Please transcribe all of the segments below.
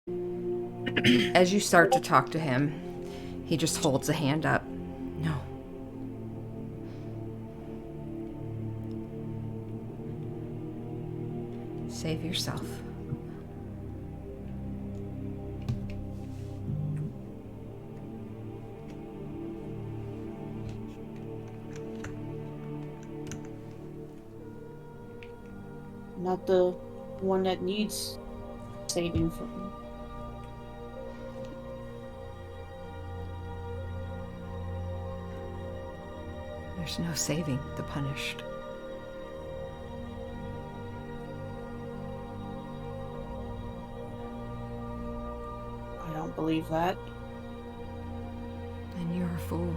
As you start to talk to him, he just holds a hand up. No. Save yourself. Not the one that needs saving from. There's no saving the punished. I don't believe that. Then you're a fool.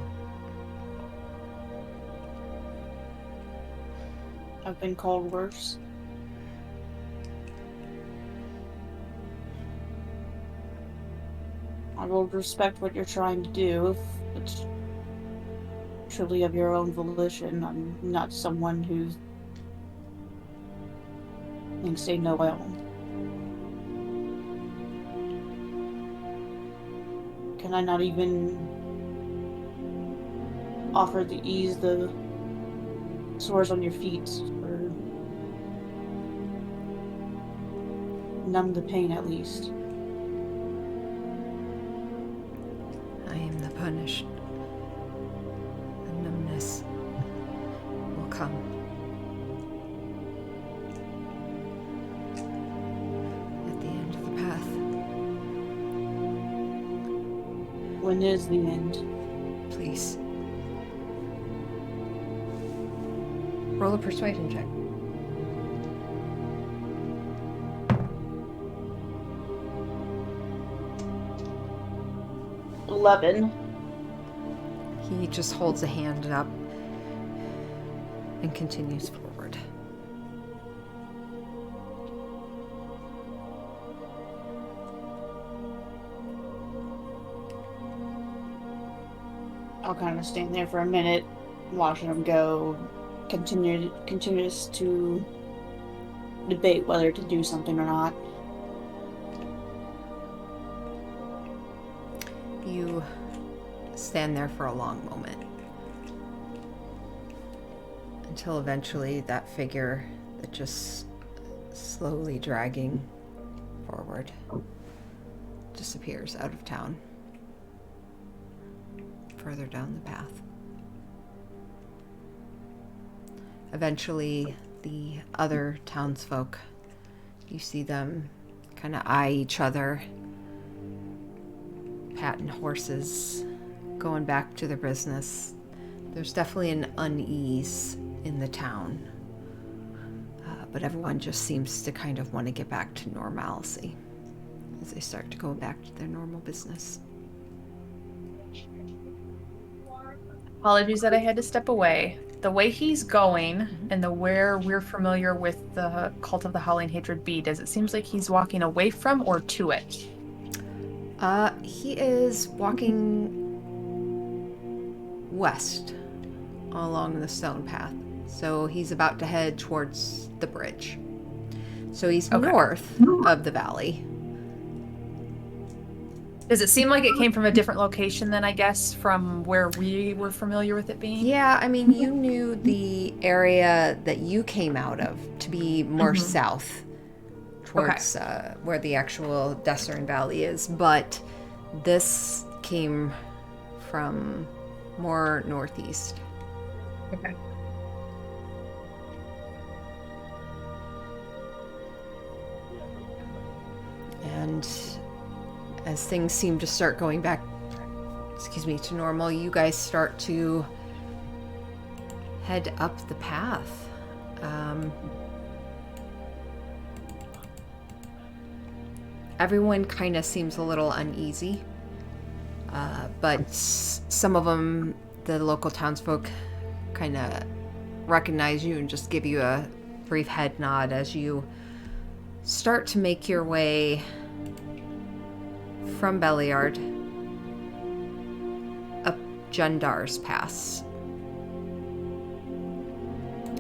I've been called worse. I will respect what you're trying to do if it's truly of your own volition. I'm not someone who thinks they know well. Can I not even offer to ease the sores on your feet or numb the pain at least? I am the punished. The numbness will come. At the end of the path. When is the end? Please. Roll a persuasion check. 11. He just holds a hand up and continues forward. I'll kind of stand there for a minute, watching him go, continues to debate whether to do something or not. You stand there for a long moment until eventually that figure that just slowly dragging forward disappears out of town, further down the path. Eventually, the other townsfolk, you see them kind of eye each other, patting horses, going back to their business. There's definitely an unease in the town, but everyone just seems to kind of want to get back to normalcy as they start to go back to their normal business. Apologies that I had to step away. The way he's going and the where we're familiar with the Cult of the Howling Hatred Bee, does it seems like he's walking away from or to it? He is walking west along the stone path. So he's about to head towards the bridge. So he's north of the valley. Does it seem like it came from a different location than, I guess, from where we were familiar with it being? Yeah, I mean, you knew the area that you came out of to be more south towards where the actual Desern Valley is, but this came from more northeast. Okay. And as things seem to start going back, to normal, you guys start to head up the path. Everyone kind of seems a little uneasy, but some of them, the local townsfolk, kind of recognize you and just give you a brief head nod as you start to make your way from Belliard up Jundar's Pass,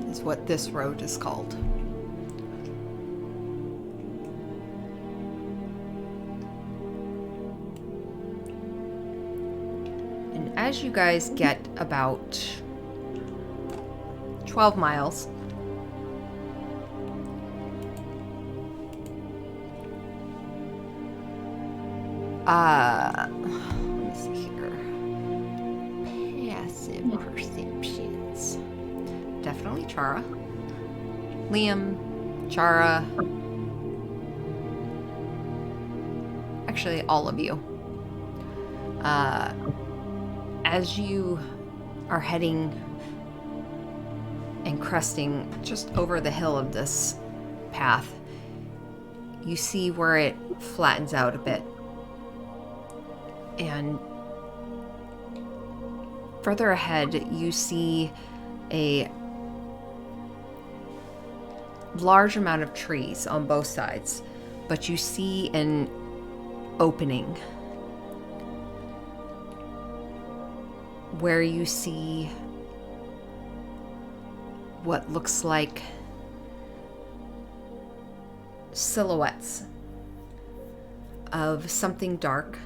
is what this road is called. as you guys get about 12 miles, let me see here. Passive perceptions. Definitely Chara. Liam, Chara. Actually, all of you. As you are heading and cresting just over the hill of this path, you see where it flattens out a bit. And further ahead, you see a large amount of trees on both sides, but you see an opening where you see what looks like silhouettes of something dark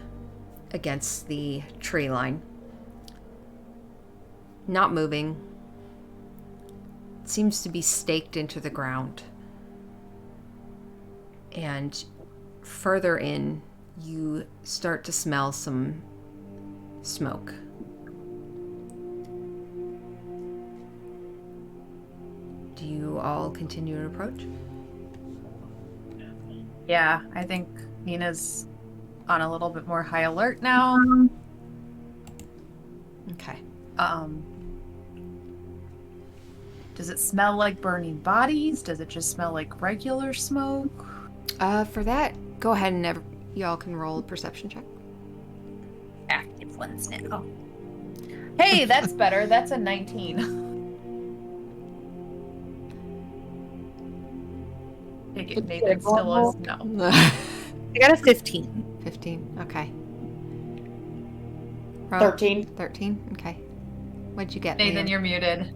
against the tree line. Not moving. Seems to be staked into the ground. And further in, you start to smell some smoke. Do you all continue to approach? Yeah, I think Nina's on a little bit more high alert now. Okay. Does it smell like burning bodies? Does it just smell like regular smoke? For that, go ahead and y'all can roll a perception check. Active ones now. Hey, that's better. That's a 19. Take it, Nathan still is no. I got a 15. 15, okay. Roll. 13. 13, okay. What'd you get, Nathan, Liam? you're muted.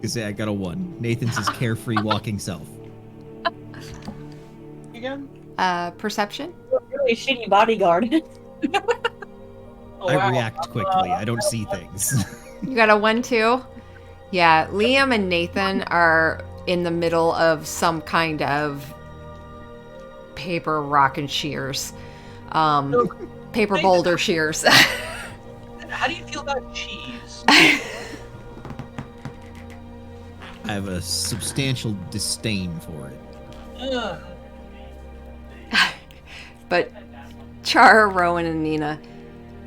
I say I got a 1. Nathan's his carefree walking self. Again? Perception? Really shitty bodyguard. I react quickly. I don't see things. You got a 1, 2? Yeah, Liam and Nathan are in the middle of some kind of paper rock and shears. Paper boulder shears. How do you feel about cheese? I have a substantial disdain for it. Ugh. But Chara, Rowan, and Nina,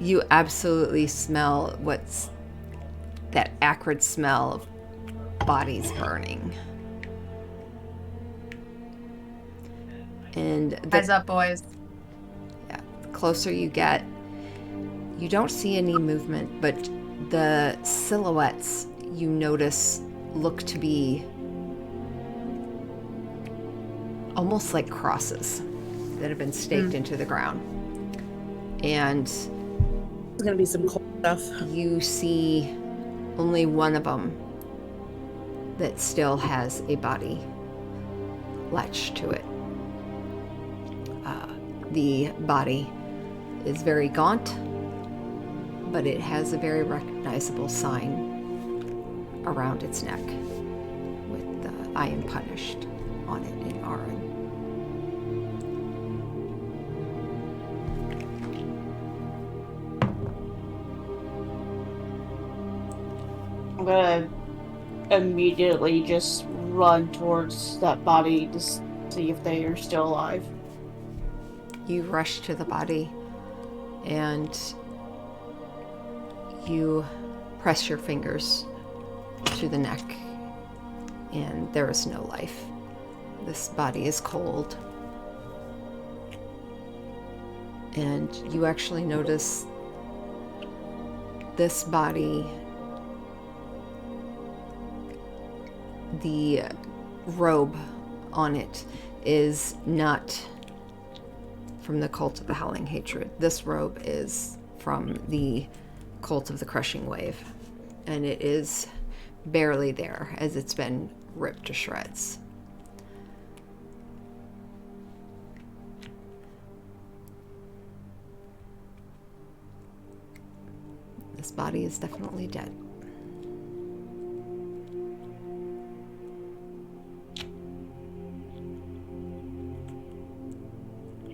you absolutely smell what's that acrid smell of bodies burning. And Eyes up, boys. yeah, the closer you get, you don't see any movement, but the silhouettes you notice look to be almost like crosses that have been staked into the ground. And There's gonna be some cool stuff. you see only one of them that still has a body latched to it. The body is very gaunt, but it has a very recognizable sign around its neck with I am punished on it in Aran. I'm gonna immediately just run towards that body to see if they are still alive. You rush to the body and you press your fingers to the neck, and there is no life. This body is cold. And you actually notice this body, the robe on it is not from the Cult of the Howling Hatred. This robe is from the Cult of the Crushing Wave, and it is barely there as it's been ripped to shreds. This body is definitely dead.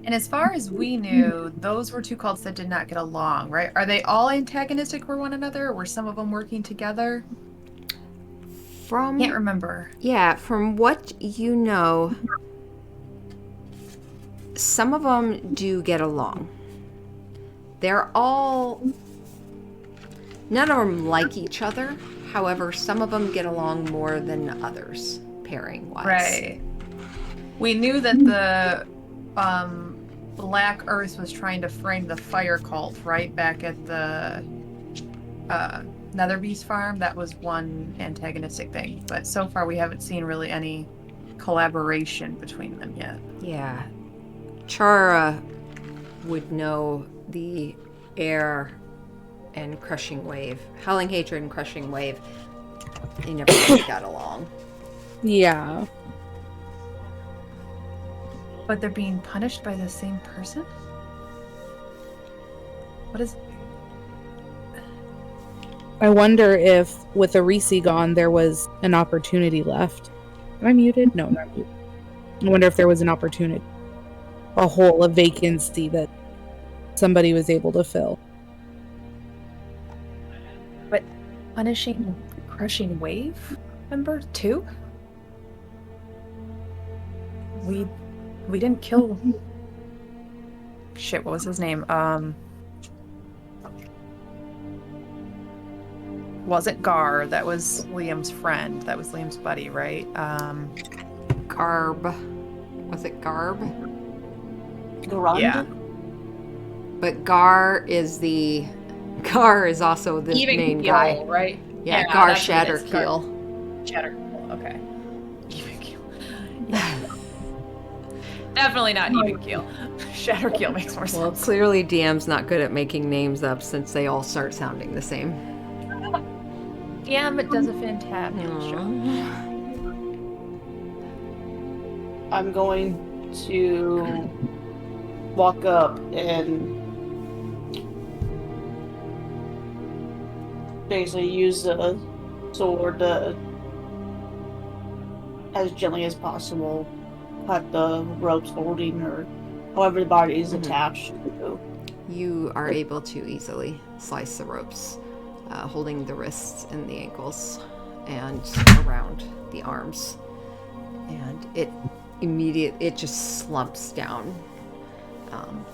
And as far as we knew, those were two cults that did not get along, right? Are they all antagonistic for one another, or were some of them working together? From Can't remember. Yeah, from what you know, some of them do get along. They're all... None of them like each other. However, some of them get along more than others, pairing-wise. Right. We knew that the Black Earth was trying to frame the fire cult, right? Back at the Netherbeast farm. That was one antagonistic thing. But so far we haven't seen really any collaboration between them yet. Yeah. Chara would know the air and Crushing Wave. Howling Hatred and Crushing Wave, they never really got along. Yeah. But they're being punished by the same person? What is... I wonder if with Arisi gone, there was an opportunity left. Am I muted? No, not muted. I wonder if there was an opportunity. A hole, a vacancy that somebody was able to fill. But punishing Crushing Wave member too? We didn't kill... Shit, what was his name? Wasn't Gar, that was Liam's friend. That was Liam's buddy, right? Garb. Was it Garb? Garand? Yeah. But Gar is also the main guy. right? Yeah, Yeah, Gar that's what it is, Shatterkeel. Shatterkeel, okay. Even keel. Definitely not even keel. Shatterkeel makes more Well, sense. clearly DM's not good at making names up since they all start sounding the same. Yeah, but does a fantabulous job. I'm going to walk up and basically use the sword to, as gently as possible, cut the ropes holding or however the body is attached to. You are able to easily slice the ropes, holding the wrists and the ankles and around the arms. And it just slumps down.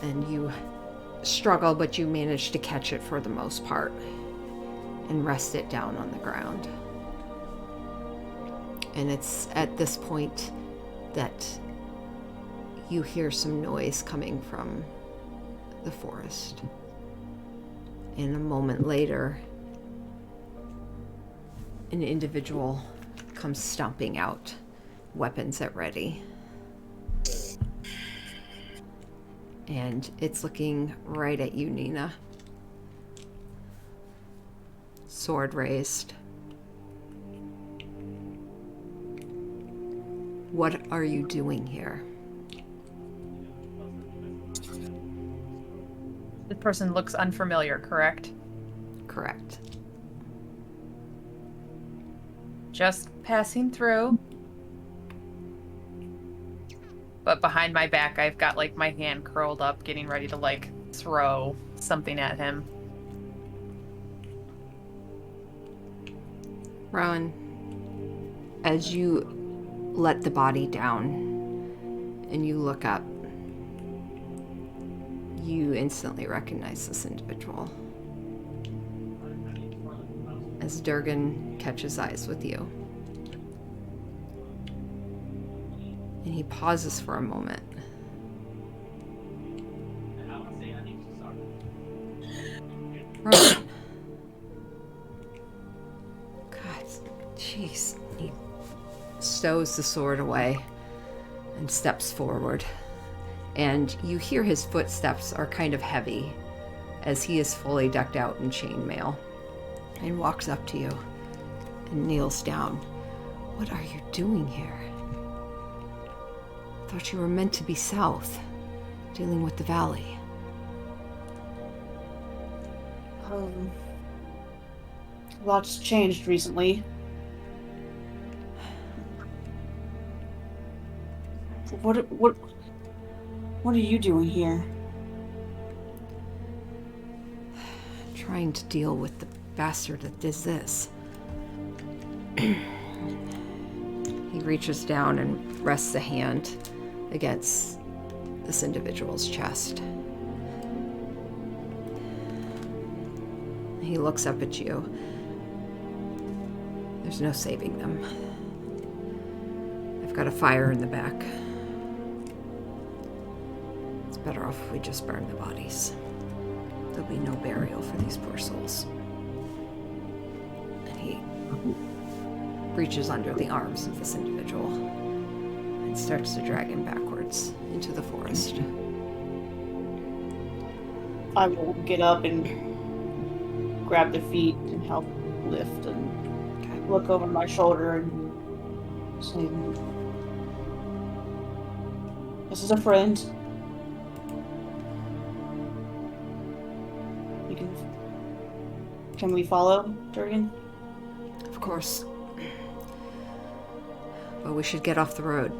And you struggle, but you manage to catch it for the most part and rest it down on the ground. And it's at this point that you hear some noise coming from the forest. And a moment later, an individual comes stomping out, weapons at ready. And it's looking right at you, Nina. Sword raised. What are you doing here? This person looks unfamiliar, correct? Correct. Just passing through. But behind my back, I've got, like, my hand curled up, getting ready to, like, throw something at him. Rowan, as you let the body down and you look up, you instantly recognize this individual. As Durgan catches eyes with you. And he pauses for a moment. Rowan. God, jeez. He stows the sword away and steps forward. And you hear his footsteps are kind of heavy as he is fully decked out in chainmail and walks up to you and kneels down. What are you doing here? I thought you were meant to be south, dealing with the valley. Lots changed recently. What are you doing here? Trying to deal with the bastard that did this. He reaches down and rests a hand against this individual's chest. He looks up at you. There's no saving them. I've got a fire in the back. It's better off if we just burn the bodies. There'll be no burial for these poor souls. And he reaches under the arms of this individual and starts to drag him backwards into the forest. I will get up and grab the feet and help lift and look over my shoulder and say, "This is a friend. Can we follow, Durgan?" Of course. But we should get off the road.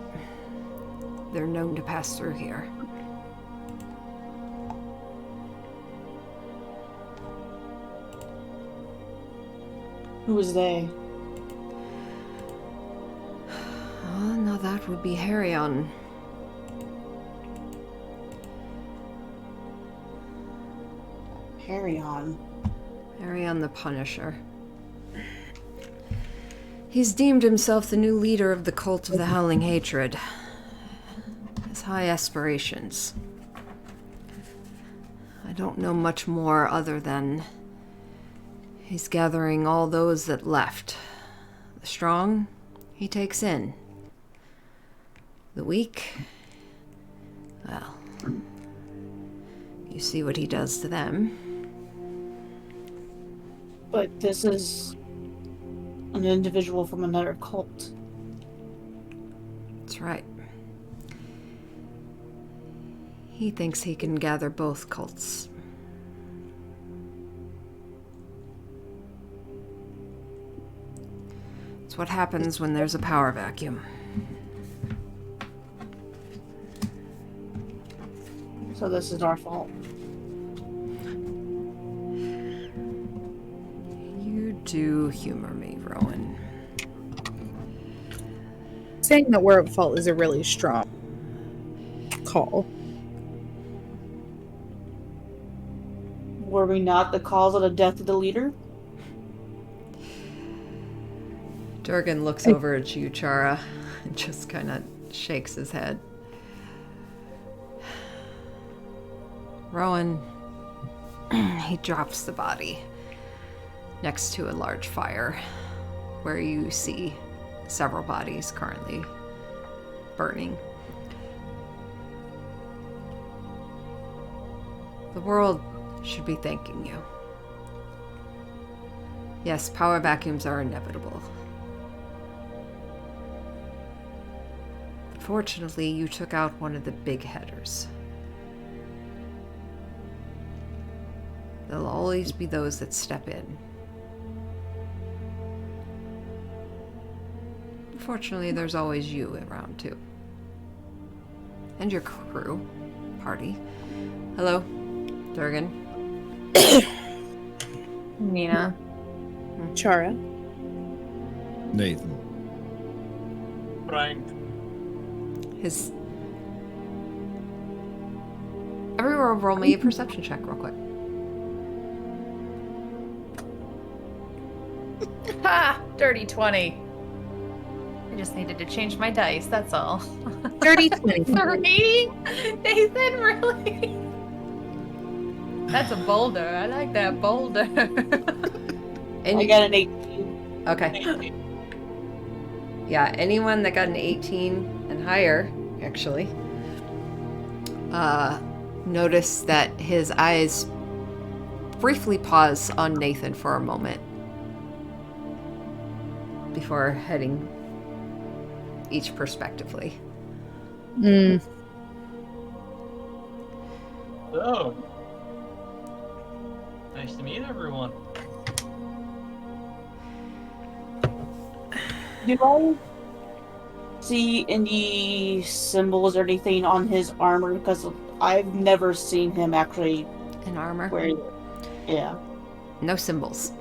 They're known to pass through here. Who is they? Oh, now that would be Harryon. Harryon. Harryon the Punisher. He's deemed himself the new leader of the cult of the Howling Hatred. Has high aspirations. I don't know much more other than he's gathering all those that left. The strong, he takes in. The weak, well, you see what he does to them. But this is an individual from another cult. That's right. He thinks he can gather both cults. It's what happens when there's a power vacuum. So this is our fault. You do humor me, Rowan. Saying that we're at fault is a really strong call. Were we not the cause of the death of the leader? Durgan looks over at you, Chara, and just kind of shakes his head. Rowan, he drops the body next to a large fire where you see several bodies currently burning. The world should be thanking you. Yes, power vacuums are inevitable. Fortunately, you took out one of the big headers. There'll always be those that step in. Fortunately, there's always you around too. And your crew, party. Hello, Durgan. Nina. Chara. Nathan. Frank. His... Everyone roll me a perception check real quick. Ha! Dirty 20. I just needed to change my dice, that's all. 30-20. 3? Nathan, really? That's a boulder. I like that boulder. And I got an 18. Okay. Yeah, anyone that got an 18 and higher, actually, notice that his eyes briefly pause on Nathan for a moment before heading each prospectively. Mm. So, nice to meet everyone. Do I see any symbols or anything on his armor? Because I've never seen him actually In armor? wear it. Yeah. No symbols.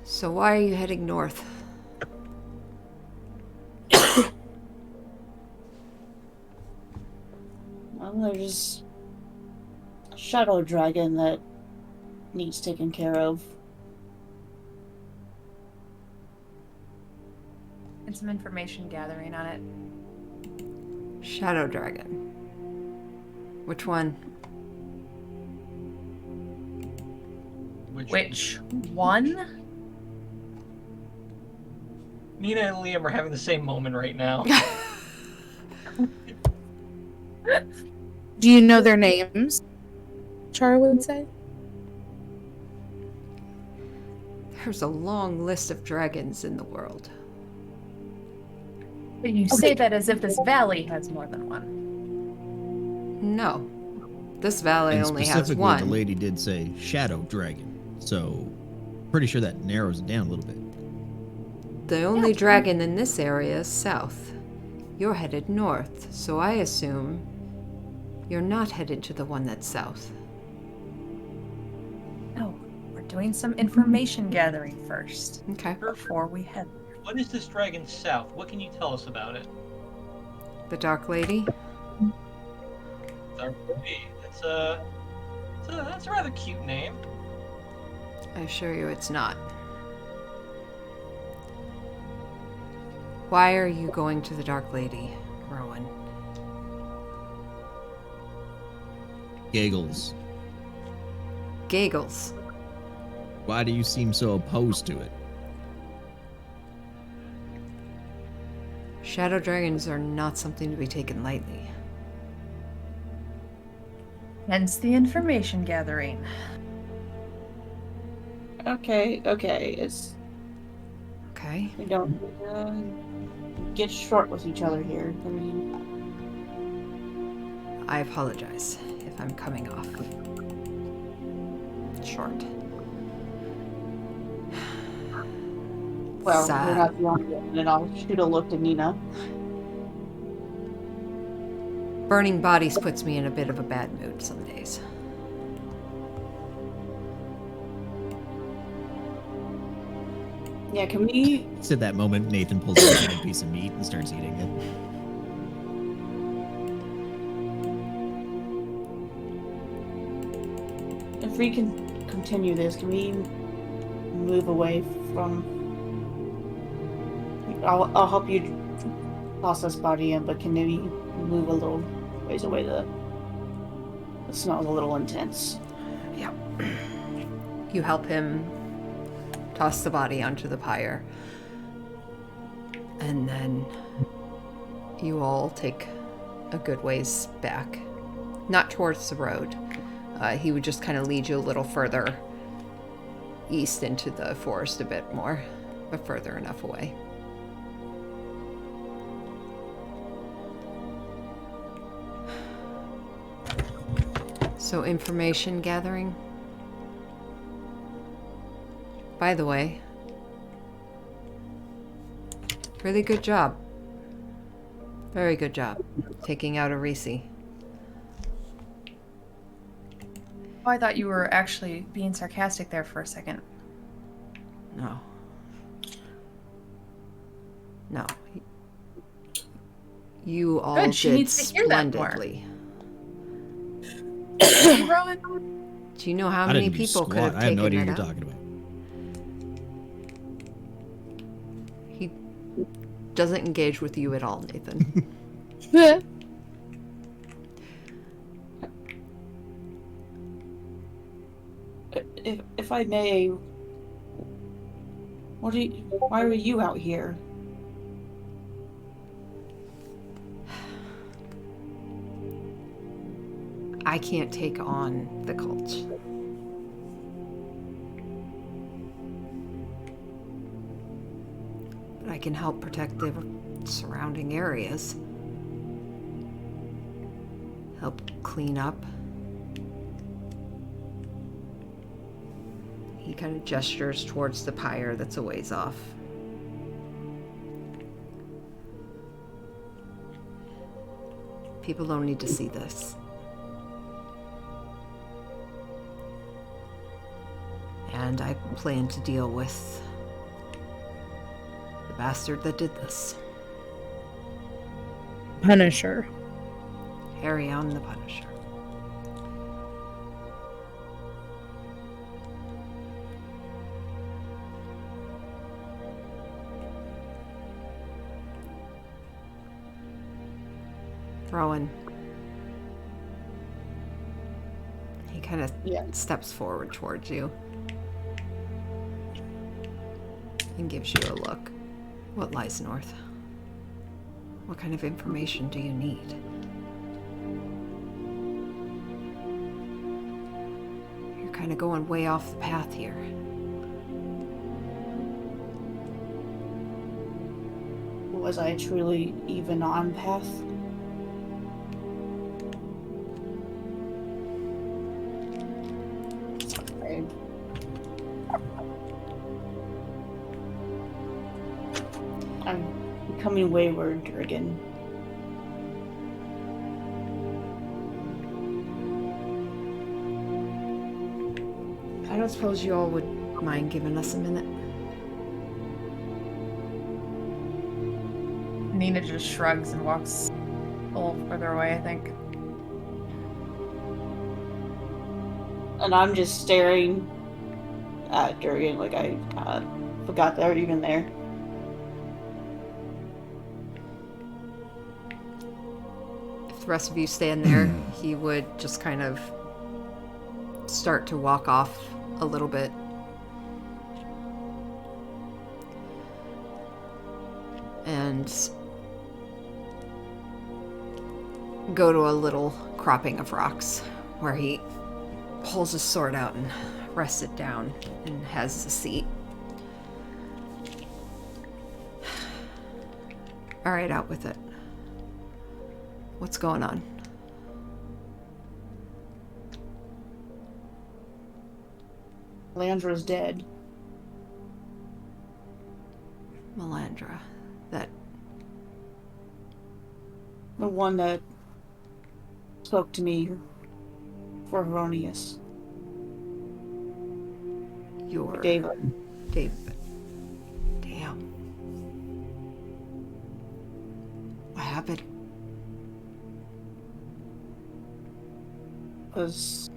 So why are you heading north? Well, there's a shadow dragon that needs taken care of. And some information gathering on it. Shadow dragon. Which one? Which one? Nina and Liam are having the same moment right now. Do you know their names? Char would say. There's a long list of dragons in the world. But you say that as if this valley has more than one. No. This valley And only has specifically, one. the lady did say shadow dragon, so pretty sure that narrows it down a little bit. The only dragon in this area is south. You're headed north, so I assume you're not headed to the one that's south. No, we're doing some information gathering first Okay. before we head. What is this dragon south? What can you tell us about it? The Dark Lady? Dark Lady. That's a rather cute name. I assure you it's not. Why are you going to the Dark Lady, Rowan? Giggles. Giggles. Why do you seem so opposed to it? Shadow dragons are not something to be taken lightly. Hence the information gathering. Okay. It's Okay? we don't get short with each other here. I mean, I apologize if I'm coming off short. well, Sad. we're not the only one, and I'll shoot a look to Nina. Burning bodies puts me in a bit of a bad mood some days. Yeah, can we? It's at that moment Nathan pulls out a piece of meat and starts eating it. If we can continue this, can we move away from? I'll help you toss this body in, but can we move a little ways away? The smell's a little intense. Yeah. You help him toss the body onto the pyre. And then you all take a good ways back. Not towards the road. He would just kind of lead you a little further east into the forest a bit more, but further enough away. So information gathering. By the way, really good job. Very good job taking out Arisi. Oh, I thought you were actually being sarcastic there for a second. No. No. You all Good, she did needs to hear that more. splendidly. Rowan? Do you know how I many didn't do people could squat. have I have taken no idea that what you're out? talking about. He doesn't engage with you at all, Nathan. If I may, why are you out here? I can't take on the cult. But I can help protect the surrounding areas. Help clean up. kind of gestures towards the pyre that's a ways off. People don't need to see this. And I plan to deal with the bastard that did this. Punisher. Harry on the Punisher. Rowan. He kind of Yeah. steps forward towards you and gives you a look. What lies north? What kind of information do you need? You're kind of going way off the path here. Was I truly even on path? Sorry. I'm becoming wayward, Durgan. I don't suppose you all would mind giving us a minute? Nina just shrugs and walks a little further away, I think. And I'm just staring at Durgan like I forgot they were even there. If the rest of you stand there, he would just kind of start to walk off a little bit. And go to a little cropping of rocks where he pulls his sword out and rests it down and has a seat. All right, out with it. What's going on? Landra's dead. Melandra. That The one that spoke to me for Heronius. your David. David. Damn. What happened? Was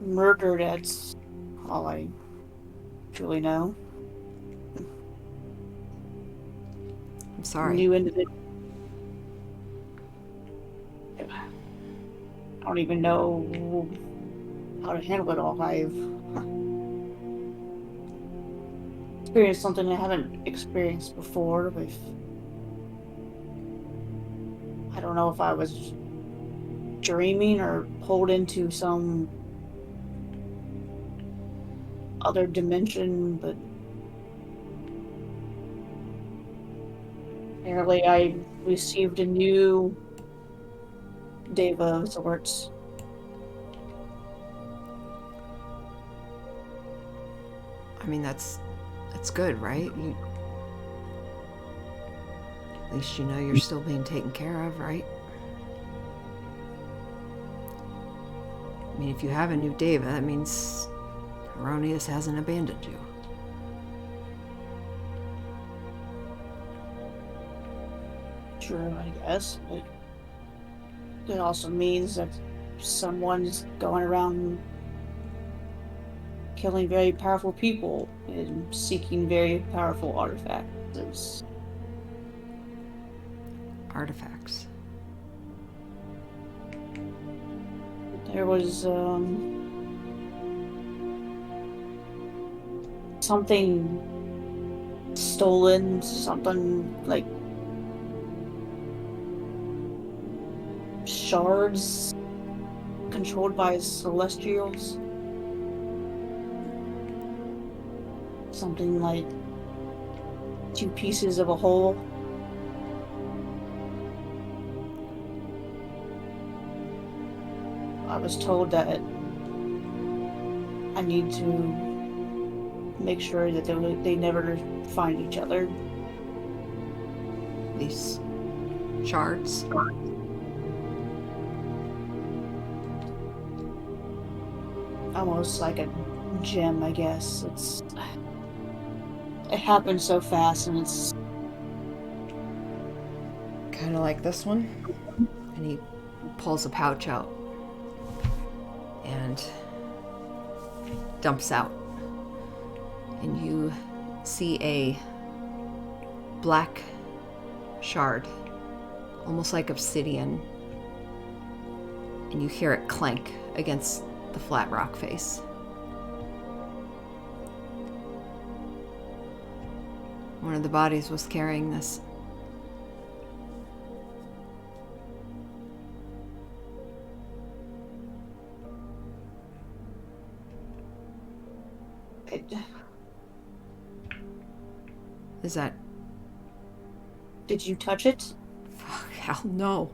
murdered, that's all I truly know. I'm sorry. New individual. I don't even know how to handle it all. I've experienced something I haven't experienced before. I don't know if I was dreaming or pulled into some other dimension, but apparently I received a new Deva of sorts. I mean, that's good, right? At least you know you're still being taken care of, right? I mean, if you have a new Deva, that means Heronius hasn't abandoned you. True, I guess, but it also means that someone's going around killing very powerful people and seeking very powerful artifacts. Artifacts. There was something stolen, something like shards controlled by celestials. Something like two pieces of a whole. I was told that I need to make sure that they never find each other. These shards. Almost like a gem, I guess. It happened so fast, and it's Kind of like this one. And he pulls a pouch out and dumps out. And you see a black shard, almost like obsidian. And you hear it clank against the flat rock face. One of the bodies was carrying this. Is that... Did you touch it? Fuck, hell no.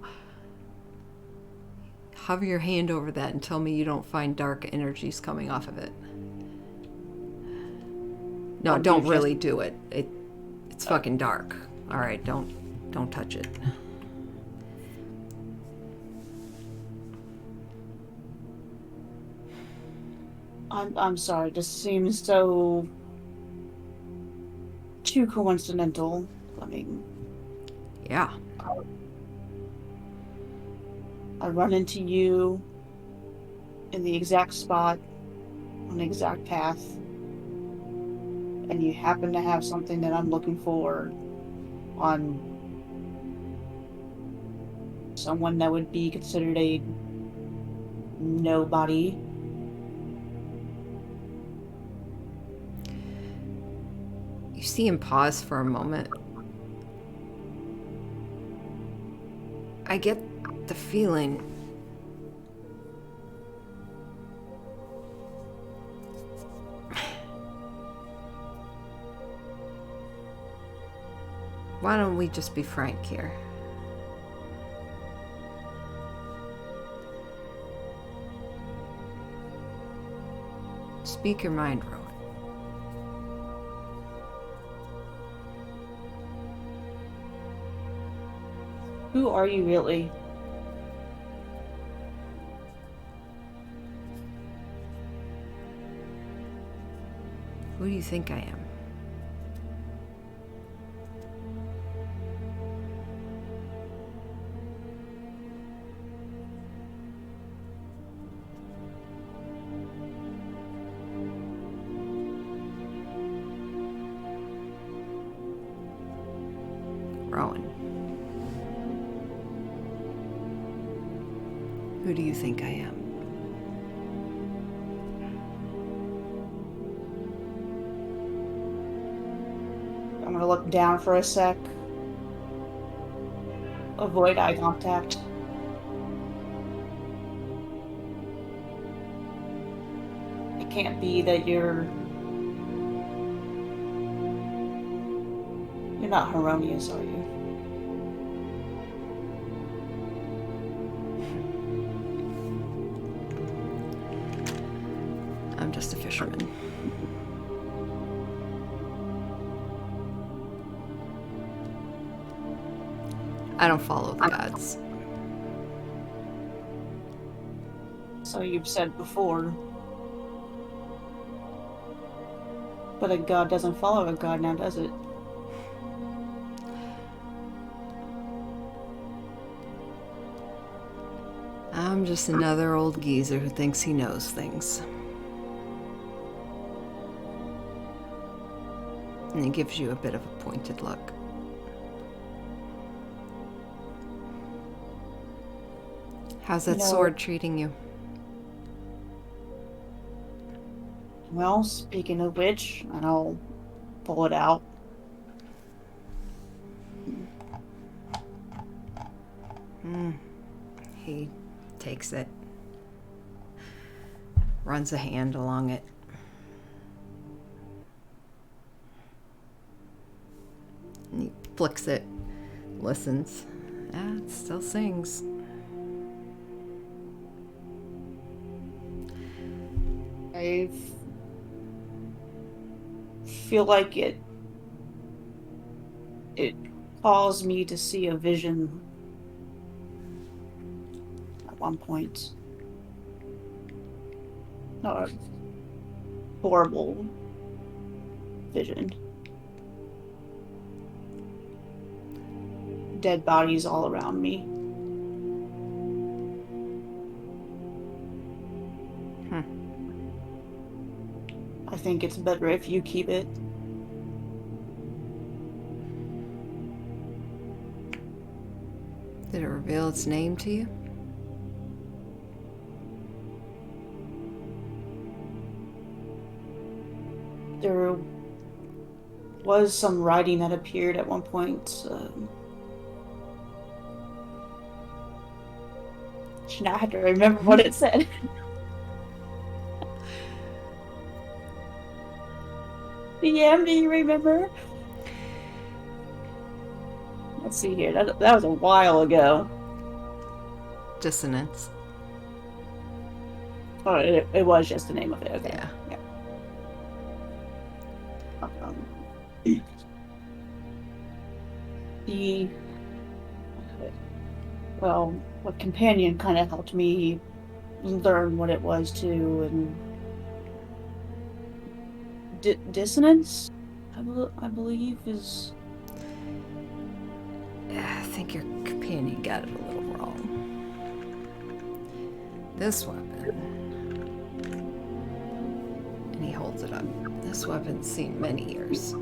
Hover your hand over that and tell me you don't find dark energies coming off of it. No, don't really do it. It's fucking dark. All right, don't touch it. I'm sorry. This seems so too coincidental. I mean, Yeah. I run into you in the exact spot, on the exact path, and you happen to have something that I'm looking for on someone that would be considered a nobody. You see him pause for a moment. I get the feeling why don't we just be frank here? Speak your mind, Rowan. Who are you really? Who do you think I am? Rowan. Who do you think I am? I'm gonna look down for a sec. Avoid eye contact. It can't be that you're not Heronius, are you? I'm just a fisherman. I don't follow the gods. So you've said before. But a god doesn't follow a god now, does it? I'm just another old geezer who thinks he knows things. And he gives you a bit of a pointed look. How's that No. sword treating you? Well, speaking of which, and I'll pull it out. He takes it, runs a hand along it. And he flicks it, listens. Ah, it still sings. I I feel like it caused me to see a vision at one point. Not a horrible vision. Dead bodies all around me. I think it's better if you keep it. Did it reveal its name to you? There was some writing that appeared at one point. Now I have to remember what it said. Yeah, do you remember? Let's see here. That was a while ago. Dissonance. Oh, it was just the name of it. Okay. Yeah. The well, what companion kind of helped me learn what it was too, and dissonance, I believe is. I think your companion got it a little wrong. This weapon, and he holds it up. This weapon's seen many years.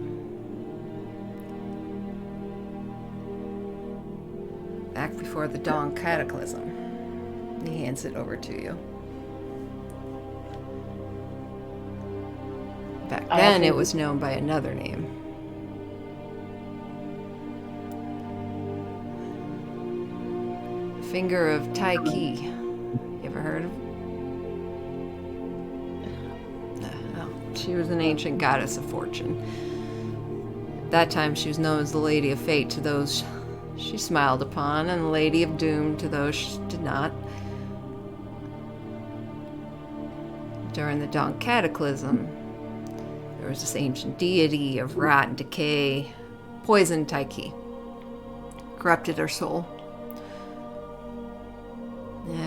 Back before the Dawn Cataclysm. He hands it over to you. Back then, it was known by another name. Finger of Taiki. You ever heard of? No. She was an ancient goddess of fortune. At that time, she was known as the Lady of Fate to those she smiled upon, and the Lady of Doom to those she did not. During the Dawn Cataclysm, there was this ancient deity of rot and decay, poisoned Taiki, corrupted her soul.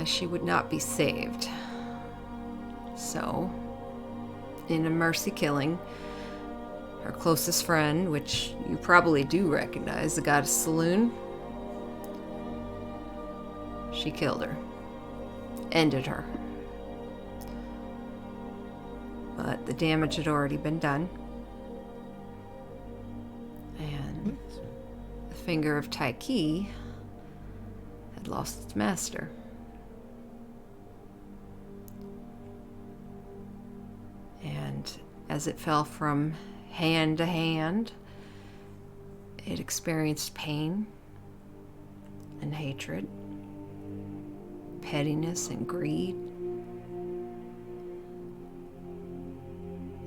She would not be saved. So, in a mercy killing, her closest friend, which you probably do recognize, the goddess Saloon, she killed her. Ended her. But the damage had already been done. And the finger of Taiki had lost its master. And as it fell from hand to hand, it experienced pain and hatred, pettiness and greed.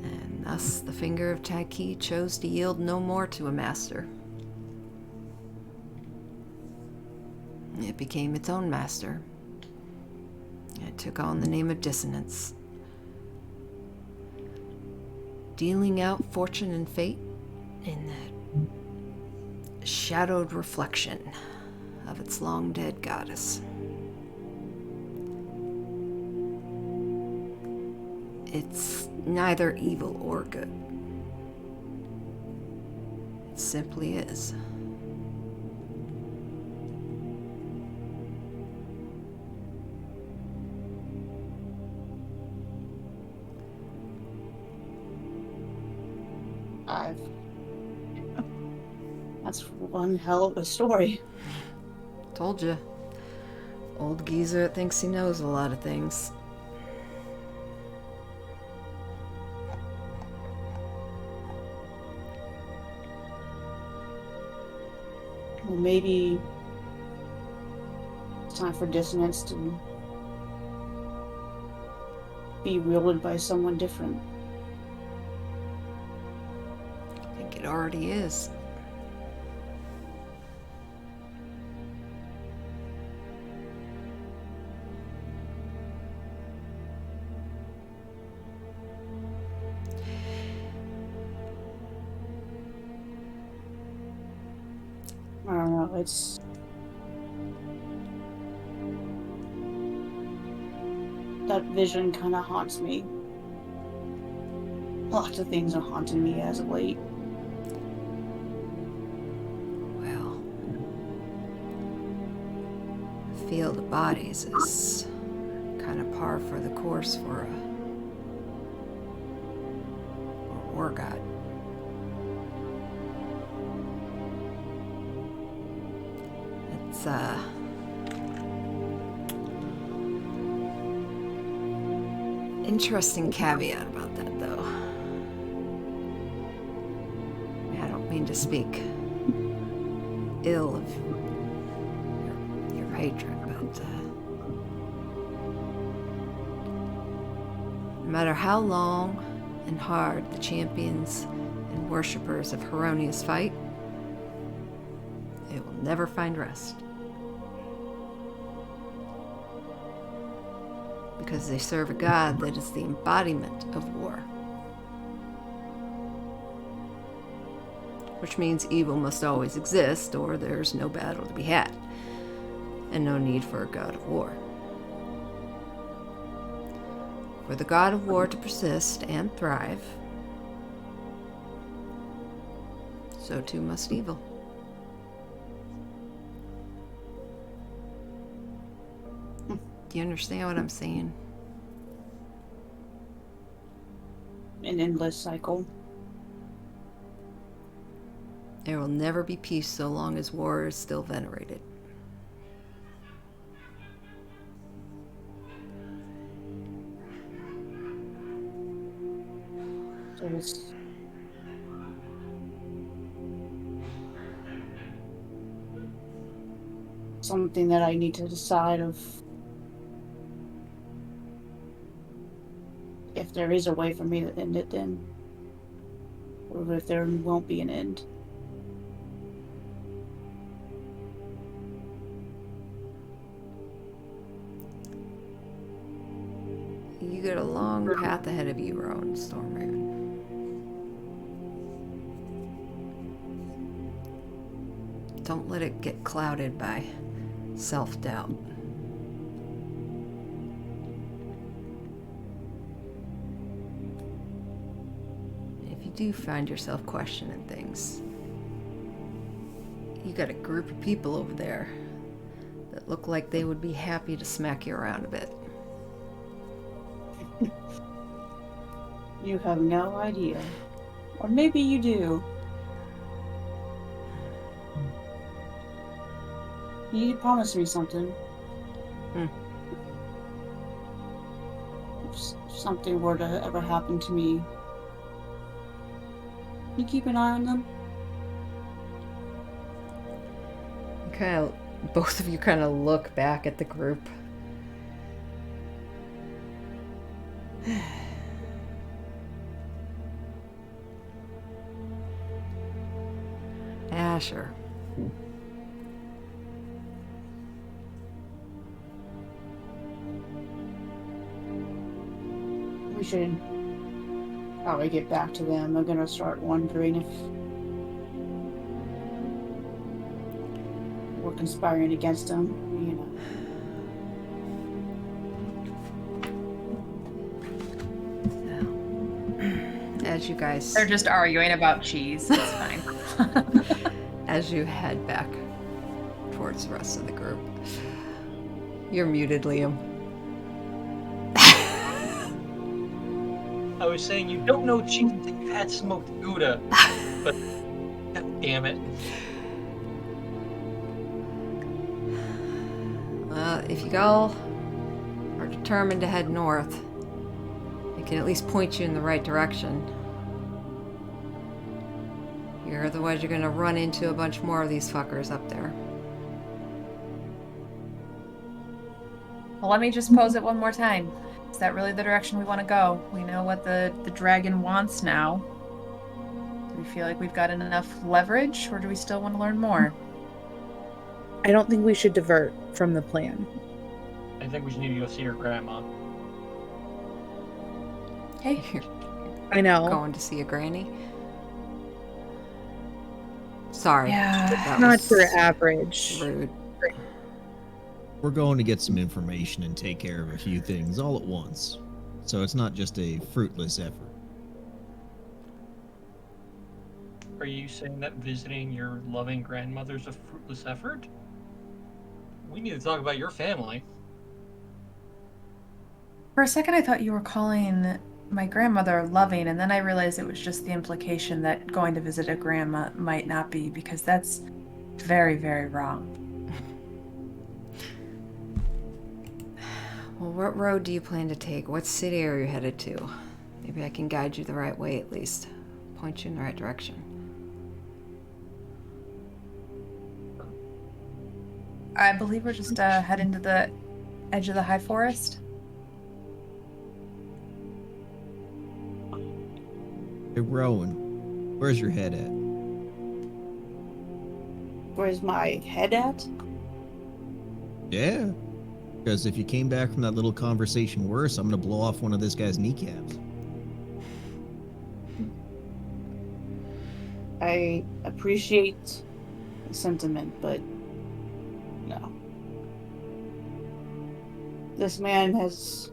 And thus the finger of Taiki chose to yield no more to a master. It became its own master. It took on the name of Dissonance, dealing out fortune and fate in the shadowed reflection of its long-dead goddess. It's neither evil or good. It simply is. That's one hell of a story. Told you. Old geezer thinks he knows a lot of things. Well, maybe it's time for Dissonance to be wielded by someone different. I think it already is. I don't know, it's... That vision kind of haunts me. Lots of things are haunting me as of late. Well, field of bodies is kind of par for the course for a war god. It's interesting caveat about that, though. I don't mean to speak ill of your patron, but no matter how long and hard the champions and worshippers of Heronius fight, they will never find rest. Because they serve a god that is the embodiment of war. Which means evil must always exist, or there's no battle to be had, and no need for a god of war. For the god of war to persist and thrive, so too must evil. Do you understand what I'm saying? An endless cycle. There will never be peace so long as war is still venerated. So it's... something that I need to decide of if there is a way for me to end it then, or if there won't be an end. You got a long path ahead of you, Rowan Stormraven. Don't let it get clouded by self-doubt. If you do find yourself questioning things, you got a group of people over there that look like they would be happy to smack you around a bit. You have no idea. Or maybe you do. You promised me something. If something were to ever happen to me, you keep an eye on them? Both of you kind of look back at the group. Asher. We should probably get back to them. I'm gonna start wondering if we're conspiring against them, you know. As you guys... They're just arguing about cheese. It's fine. As you head back towards the rest of the group. You're muted, Liam. I was saying you don't know cheese until you've had smoked Gouda. But, god damn it. If you all are determined to head north, it can at least point you in the right direction. Otherwise you're gonna run into a bunch more of these fuckers up there. Well, let me just pose it one more time. Is that really the direction we want to go? We know what the dragon wants now. Do we feel like we've got enough leverage, or do we still want to learn more? I don't think we should divert from the plan. I think we should need to go see your grandma. Hey, I know. Going to see a granny. Sorry. Yeah. That Not was your average. rude. We're going to get some information and take care of a few things all at once. So it's not just a fruitless effort. Are you saying that visiting your loving grandmother's a fruitless effort? We need to talk about your family. For a second, I thought you were calling my grandmother loving, and then I realized it was just the implication that going to visit a grandma might not be, because that's very, very wrong. Well, what road do you plan to take? What city are you headed to? Maybe I can guide you the right way at least. Point you in the right direction. I believe we're just heading to the edge of the high forest. Hey, Rowan, where's your head at? Where's my head at? Yeah. Because if you came back from that little conversation worse, I'm going to blow off one of this guy's kneecaps. I appreciate the sentiment, but no. This man has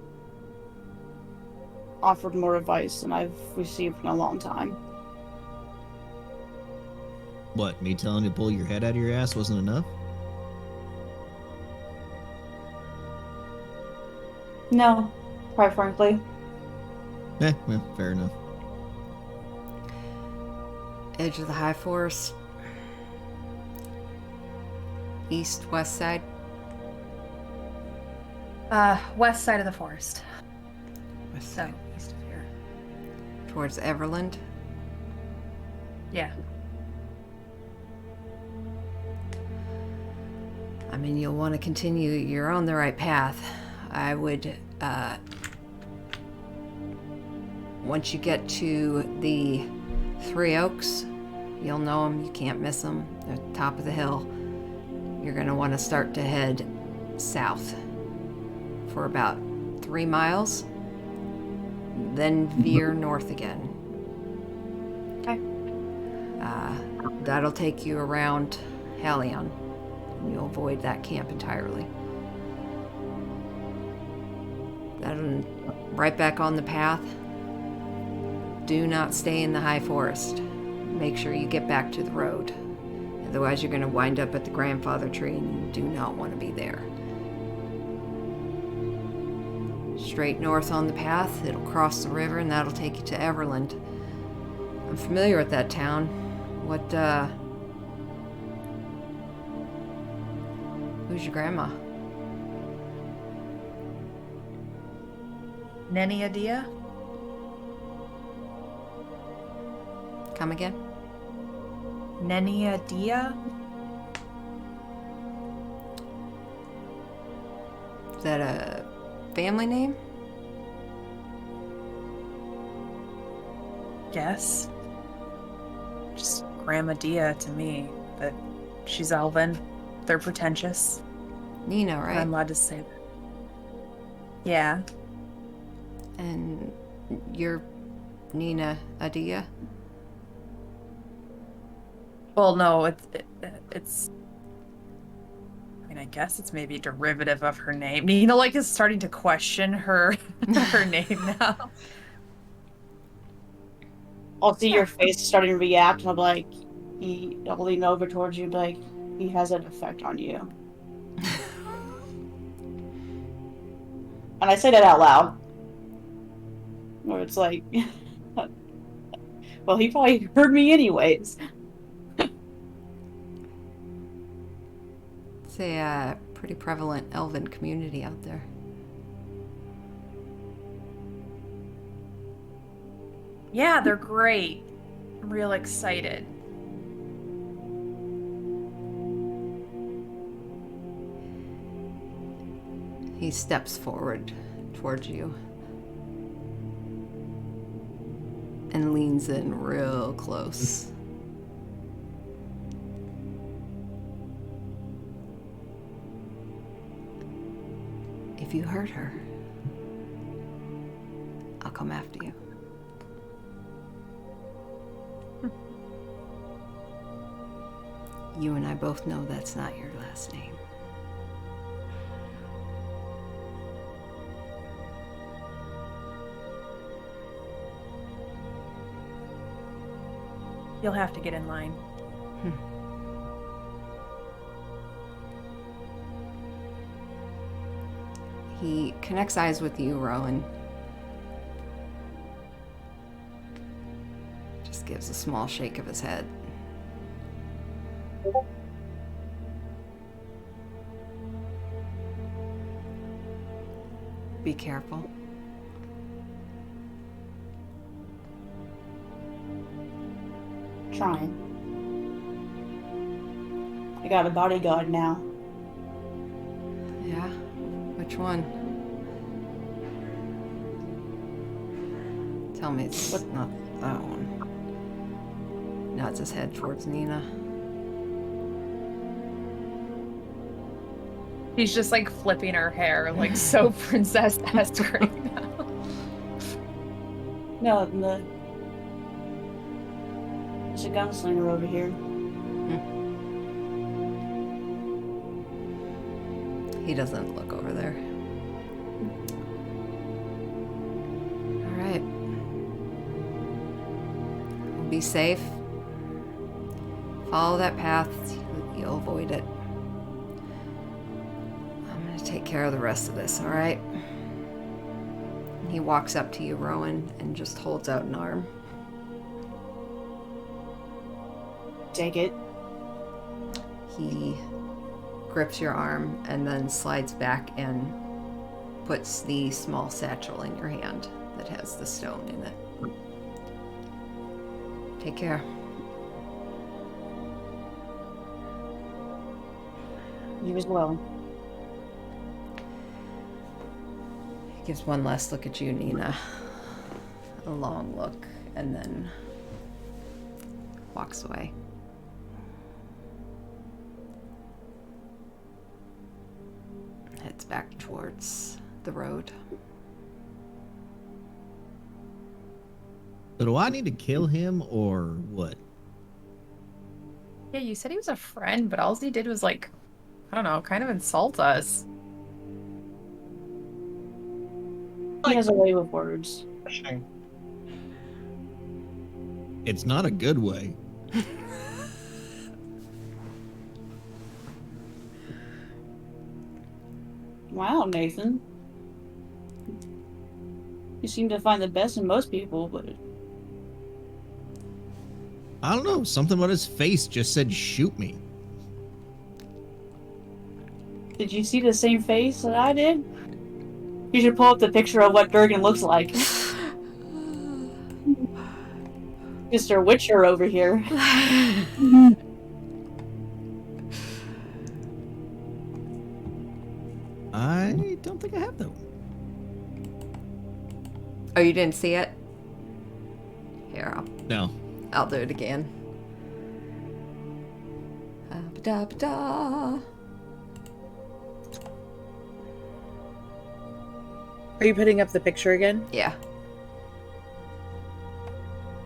offered more advice than I've received in a long time. What, me telling you to pull your head out of your ass wasn't enough? No, quite frankly. Well, fair enough. Edge of the high forest. East, west side. West side of the forest. West So, side. east of here. Towards Everland. Yeah. I mean, you'll want to continue. You're on the right path. I would, once you get to the Three Oaks, you'll know them. You can't miss them. They're at the top of the hill. You're going to want to start to head south for about 3 miles, then veer north again. Okay. That'll take you around Halion. You'll avoid that camp entirely. Then right back on the path. Do not stay in the high forest. Make sure you get back to the road. Otherwise, you're going to wind up at the grandfather tree and you do not want to be there. Straight north on the path, it'll cross the river and that'll take you to Everland. I'm familiar with that town. Who's your grandma? Nenny Adia? Come again? Nenny Adia? Is that a family name? Yes. Just Grandma Dia to me, but she's Elven. They're pretentious. Nina, right? I'm allowed to say that. Yeah. And you're Nina Adia? Well, no, it's. I mean, I guess it's maybe a derivative of her name. Nina, like, is starting to question her her name now. I'll see your face starting to react, and I'm like, I'll lean over towards you, and be like, he has an effect on you. And I say that out loud. Where it's like, well, he probably heard me anyways. It's a pretty prevalent elven community out there. Yeah, they're great. I'm real excited. He steps forward towards you and leans in real close. If you hurt her, I'll come after you. You and I both know that's not your last name. You'll have to get in line. He connects eyes with you, Rowan. Just gives a small shake of his head. Be careful. Trying. I got a bodyguard now. Yeah? Which one? Tell me it's not that one. Nods his head towards Nina. She's just like flipping her hair, like so princess-esque right now. No, there's a gunslinger over here. He doesn't look over there. Alright. Be safe. Follow that path. You'll avoid it. I'm gonna take care of the rest of this, alright? He walks up to you, Rowan, and just holds out an arm. Take it. He grips your arm and then slides back and puts the small satchel in your hand that has the stone in it. Take care. You as well. He gives one last look at you, Nina. A long look, and then walks away. Heads back towards the road. So do I need to kill him or what? Yeah, you said he was a friend, but all he did was like, I don't know, kind of insult us. He has a way with words. It's not a good way. Wow, Nathan. You seem to find the best in most people, but I don't know. Something about his face just said shoot me. did you see the same face that I did? You should pull up the picture of what Durgan looks like. Mr. Witcher over here. I don't think I have that one. Oh, you didn't see it? Here, No. I'll do it again. Ba-da-ba-da. Are you putting up the picture again? Yeah.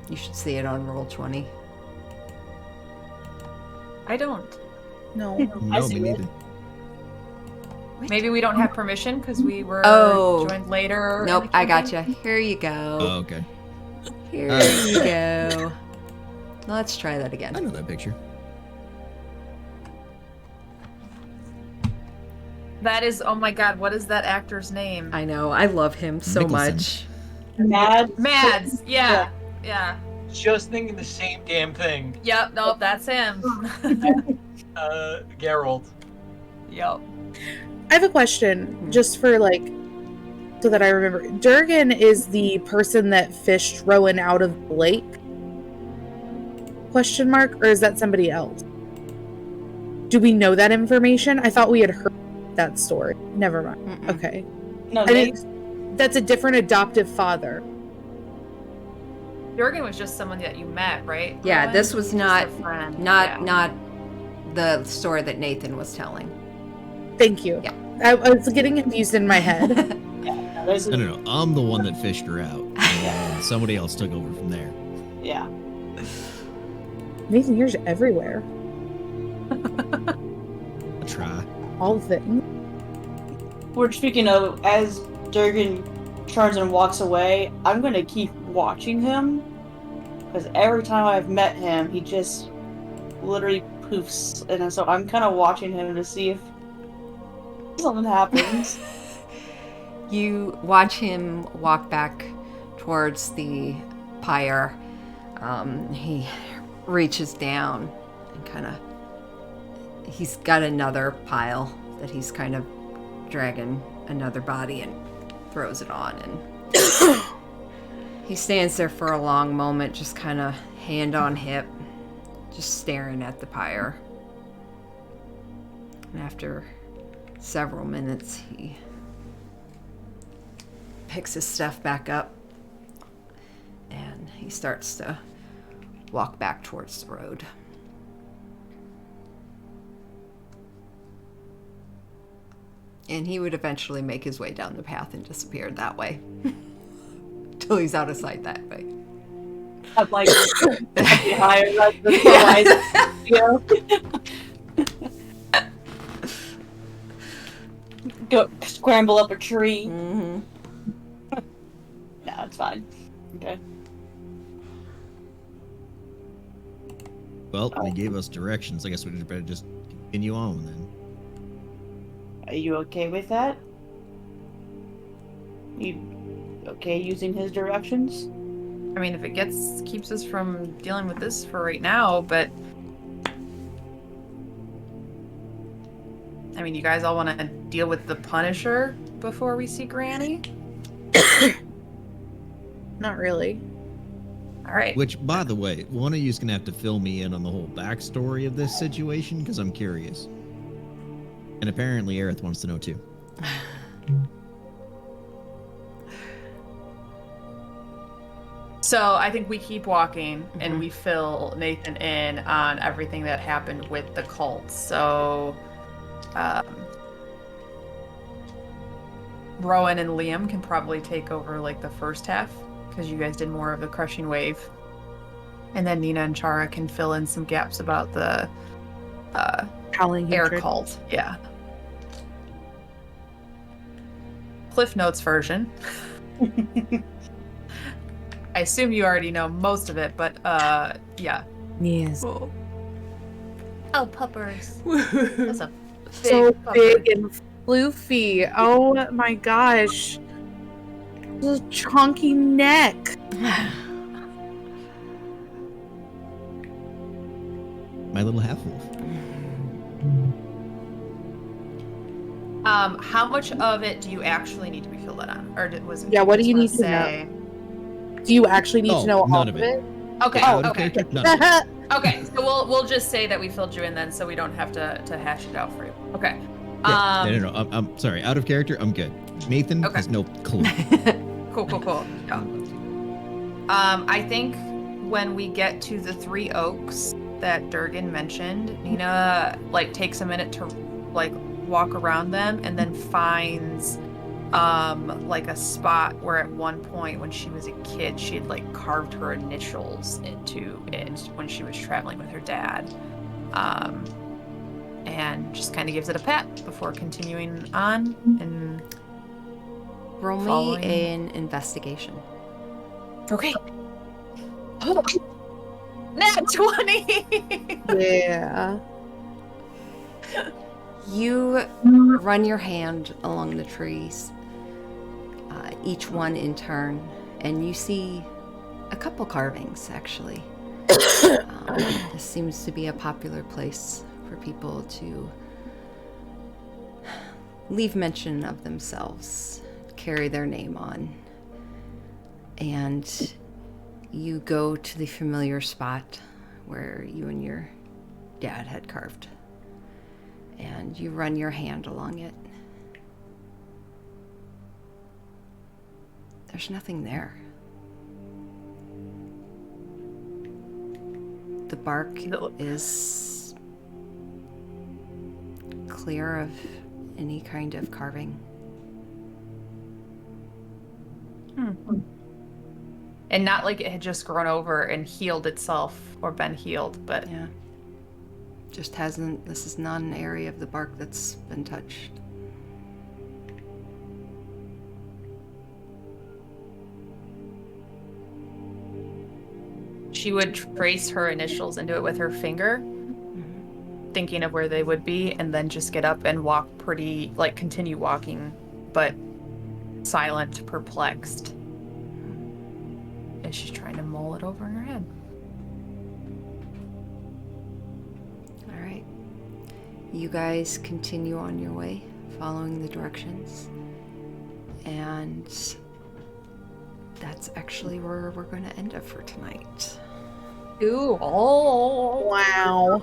You should see it on Roll20. I don't. No. I No, see me it. neither. Maybe we don't have permission because we were Oh. joined later. in Nope, the I campaign? gotcha. Here you go. Oh, okay. Here Alright. you go. Let's try that I again. know that picture. That is, oh my god, what is that actor's name? I know. I love him so Nicholson. much. Mad. Mads. Yeah. Yeah. Just thinking the same damn thing. Yep. Nope. That's him. Geralt. Yep. I have a question, just for like, so that I remember. Durgan is the person that fished Rowan out of the lake? Question mark, or is that somebody else? Do we know that information? I thought we had heard that story. Never mind. Mm-mm. Okay. No, I they, didn't, that's a different adoptive father. Durgan was just someone that you met, right? Yeah, Rowan? this was Just not- a friend. Not Yeah. not the story that Nathan was telling. Thank you. Yeah. I was getting confused in my head. there's a, No. I'm the one that fished her out. And somebody else took over from there. yeah. Nathan, you're everywhere. Try. All things. We're speaking of, as Durgan turns and walks away, I'm gonna keep watching him. Because every time I've met him, he just literally poofs. And so I'm kind of watching him to see if something happens. You watch him walk back towards the pyre. He reaches down and he's got another pile that he's kind of dragging another body and throws it on. And he stands there for a long moment, just kind of hand on hip, just staring at the pyre. And after several minutes, he picks his stuff back up and he starts to walk back towards the road. And he would eventually make his way down the path and disappear that way. Till he's out of sight that way. I'm like, higher up the horizon, you know? Go scramble up a tree. Mm-hmm. No, it's fine. Okay. Well, they gave us directions. I guess we better just continue on then. Are you okay with that? You okay using his directions? I mean, if it keeps us from dealing with this for right now, but I mean, you guys all want to deal with the Punisher before we see Granny? Not really. All right. Which, by the way, one of you's gonna have to fill me in on the whole backstory of this situation because I'm curious. And apparently, Aerith wants to know too. So I think we keep walking and we fill Nathan in on everything that happened with the cult. So Rowan and Liam can probably take over like the first half because you guys did more of the crushing wave. And then Nina and Chara can fill in some gaps about the Howling air hatred. cult. Yeah. Cliff Notes version. I assume you already know most of it, but yeah. Yes. Oh, puppers. That's a big So pupper. big and floofy. Oh my gosh. The chunky neck. My little half wolf. How much of it do you actually need to be filled in on? Or was it Yeah, what do just you wanna need to say... Do you actually need to know all none of of it? Okay, Out of okay. character? None of it. Okay, so we'll just say that we filled you in then so we don't have to hash it out for you. Okay. Yeah, no. I'm sorry. Out of character, I'm good. Nathan Okay. has no clue. Cool. Yeah. I think when we get to the Three Oaks that Durgan mentioned, Nina like takes a minute to like walk around them and then finds like a spot where at one point when she was a kid she had like carved her initials into it when she was traveling with her dad, and just kind of gives it a pat before continuing on and Roll me Following. an investigation. okay. Nat 20. Yeah. You run your hand along the trees, each one in turn, and you see a couple carvings, actually. This seems to be a popular place for people to leave mention of themselves, carry their name on. And you go to the familiar spot where you and your dad had carved. And you run your hand along it. There's nothing there. The bark is clear of any kind of carving. And not like it had just grown over and healed itself or been healed, but Yeah. Just hasn't. This is not an area of the bark that's been touched. She would trace her initials into it with her finger, thinking of where they would be, and then just get up and walk continue walking, but silent, perplexed. And she's trying to mull it over in her head. All right. You guys continue on your way, following the directions. And that's actually where we're going to end up for tonight. Ooh. Oh. Wow.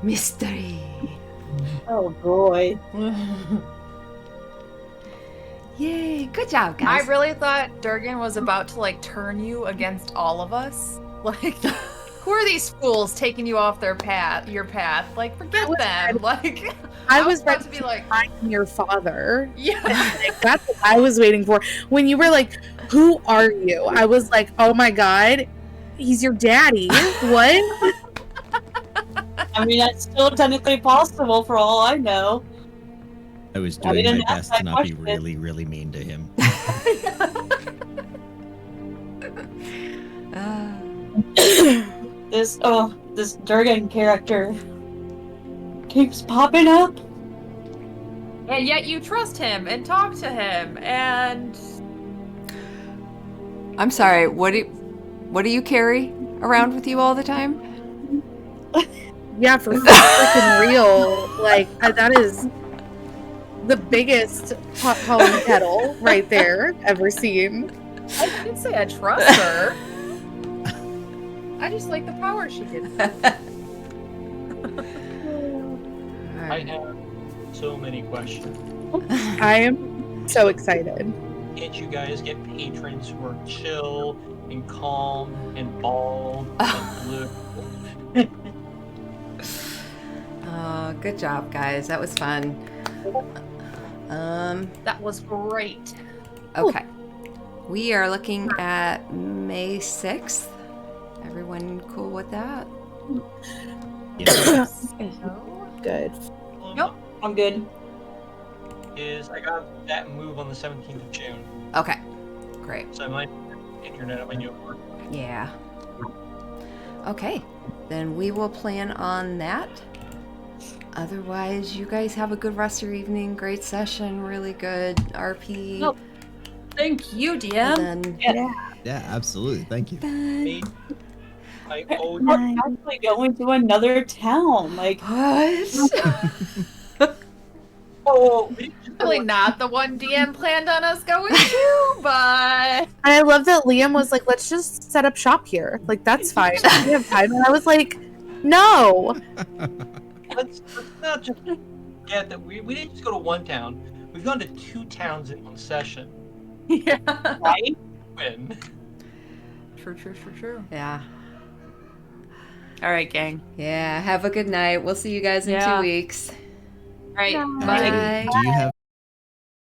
Mystery. Oh boy. Yay, good job, I guys. really thought Durgan was about to turn you against all of us. Who are these fools taking you off your path? Forget them. I was about ready to be like, I'm your father. yeah. Like, that's what I was waiting for. When you were like, who are you? I was like, oh my god, he's your daddy. What? I mean, that's still technically possible for all I know. I was I doing didn't my ask best to that not be question. really, really mean to him. This Durgan character keeps popping up. And yet you trust him and talk to him and I'm sorry, what do you carry around with you all the time? Yeah, for freaking real. That is the biggest pot calling kettle right there ever seen. I didn't say I trust her. I just like the power she gives me. I have so many questions. I am so excited. Can't you guys get patrons who are chill and calm and bald and blue? Oh, good job, guys. That was fun. That was great. Okay. We are looking at May 6th. Everyone cool with that? Yeah. Good. Yep. I'm good. Is I got that move on the 17th of June, Okay. Great. so I might internet on my new work. Yeah. Okay. Then we will plan on that. Otherwise, you guys have a good rest of your evening. Great session. Really good RP. Nope. Thank you, DM. And then Yeah, absolutely. Thank you. Me, I owe We're actually going to another town. Like, what? Oh, Probably not the one DM planned on us going to, but I love that Liam was like, let's just set up shop here. Like, that's fine. We have time. And I was like, no. let's not just forget that we didn't just go to one town. We've gone to 2 towns in one session. yeah. right? When? True. Yeah. All right, gang. Yeah. Have a good night. We'll see you guys in Yeah. 2 weeks. All right. And Bye. Bye. do you have